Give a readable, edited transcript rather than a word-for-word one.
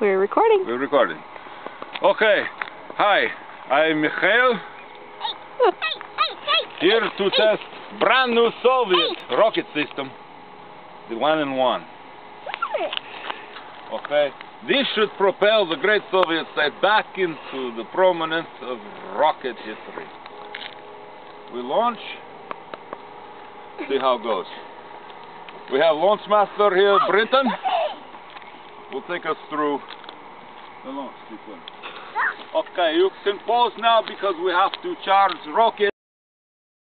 We're recording. We're recording. Okay. Hi, I'm Mikhails. Here to test brand new Soviet rocket system. The 1-in-1. Okay. This should propel the great Soviet state back into the prominence of rocket history. We launch. See how it goes. We have launch master here, Britton. Will take us through the launch sequence. Okay, you can pause now because we have to charge rocket.